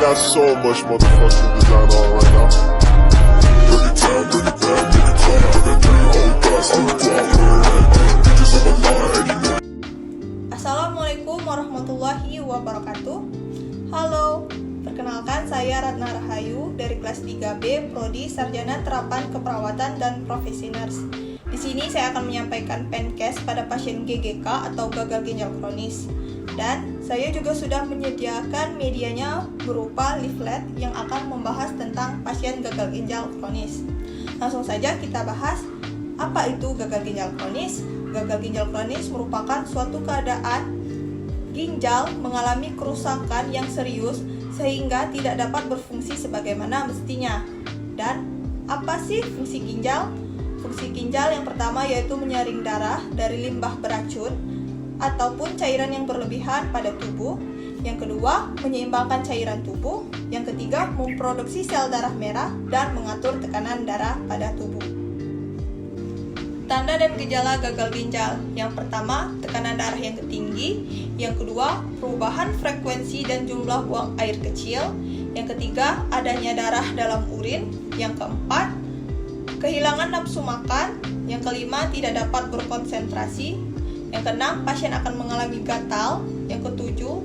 got so much motherfucking design on right now. Bring it down, make it clap. I got 3 whole thoughts on the block. Bitches on my line, you know. Assalamualaikum warahmatullahi wabarakatuh. Halo, perkenalkan saya Ratna Rahayu dari kelas 3B Prodi Sarjana Terapan Keperawatan dan Profesi Nurse. Di sini saya akan menyampaikan pencast pada pasien GGK atau gagal ginjal kronis. Dan saya juga sudah menyediakan medianya berupa leaflet yang akan membahas tentang pasien gagal ginjal kronis. Langsung saja kita bahas, apa itu gagal ginjal kronis? Gagal ginjal kronis merupakan suatu keadaan ginjal mengalami kerusakan yang serius sehingga tidak dapat berfungsi sebagaimana mestinya. Dan apa sih fungsi ginjal? Fungsi ginjal yang pertama yaitu menyaring darah dari limbah beracun ataupun cairan yang berlebihan pada tubuh. Yang kedua, menyeimbangkan cairan tubuh. Yang ketiga, memproduksi sel darah merah dan mengatur tekanan darah pada tubuh. Tanda dan gejala gagal ginjal. Yang pertama, tekanan darah yang tinggi. Yang kedua, perubahan frekuensi dan jumlah buang air kecil. Yang ketiga, adanya darah dalam urin. Yang keempat, kehilangan nafsu makan. Yang kelima, tidak dapat berkonsentrasi. Yang keenam, pasien akan mengalami gatal. Yang ketujuh,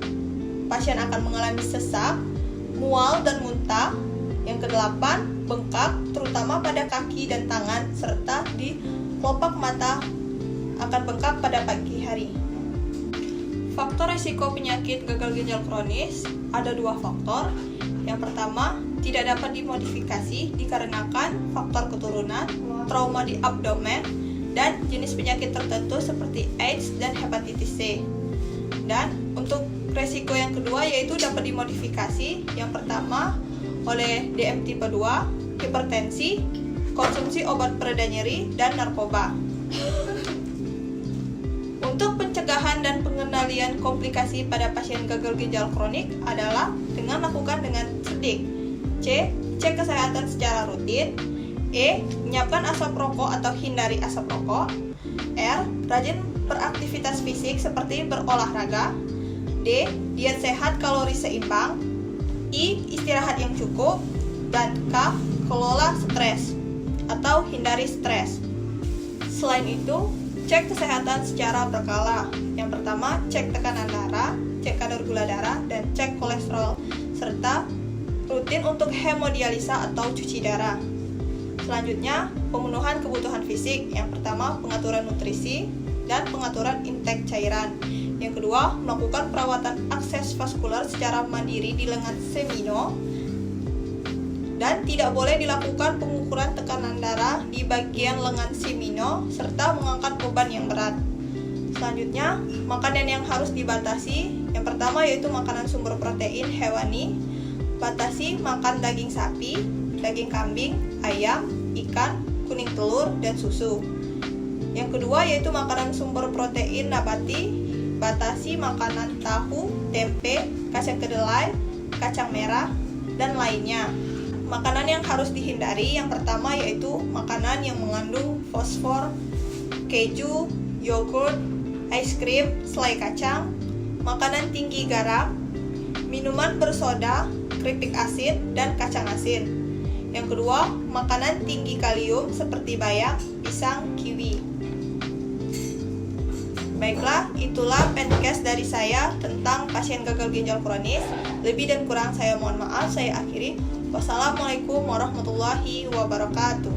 pasien akan mengalami sesak, mual dan muntah. Yang kedelapan, bengkak, terutama pada kaki dan tangan, serta di kelopak mata akan bengkak pada pagi hari. Faktor risiko penyakit gagal ginjal kronis ada 2 faktor. Yang pertama, tidak dapat dimodifikasi dikarenakan faktor keturunan, trauma di abdomen, dan jenis penyakit tertentu seperti AIDS dan hepatitis C. Dan untuk resiko yang kedua yaitu dapat dimodifikasi. Yang pertama oleh DM tipe 2, hipertensi, konsumsi obat pereda nyeri, dan narkoba. Untuk pencegahan dan pengendalian komplikasi pada pasien gagal ginjal kronik adalah dengan lakukan dengan cerdik. C. Cek kesehatan secara rutin. E. Menyiapkan asap rokok atau hindari asap rokok. R. Rajin beraktivitas fisik seperti berolahraga. D. Diet sehat kalori seimbang. I. Istirahat yang cukup. Dan K. Kelola stres atau hindari stres. Selain itu, cek kesehatan secara berkala. Yang pertama, cek tekanan darah, cek kadar gula darah, dan cek kolesterol, serta rutin untuk hemodialisa atau cuci darah. Selanjutnya, pemenuhan kebutuhan fisik. Yang pertama, pengaturan nutrisi dan pengaturan intake cairan. Yang kedua, melakukan perawatan akses vaskular secara mandiri di lengan semino. Dan tidak boleh dilakukan pengukuran tekanan darah di bagian lengan semino serta mengangkat beban yang berat. Selanjutnya, makanan yang harus dibatasi. Yang pertama yaitu makanan sumber protein hewani. Batasi makan daging sapi, daging kambing, ayam, ikan, kuning telur, dan susu. Yang kedua yaitu makanan sumber protein nabati. Batasi makanan tahu, tempe, kacang kedelai, kacang merah, dan lainnya. Makanan yang harus dihindari yang pertama yaitu makanan yang mengandung fosfor, keju, yogurt, es krim, selai kacang, makanan tinggi garam, minuman bersoda, keripik asin, dan kacang asin. Yang kedua, makanan tinggi kalium seperti bayam, pisang, kiwi. Baiklah, itulah pencast dari saya tentang pasien gagal ginjal kronis. Lebih dan kurang saya mohon maaf, saya akhiri. Wassalamualaikum warahmatullahi wabarakatuh.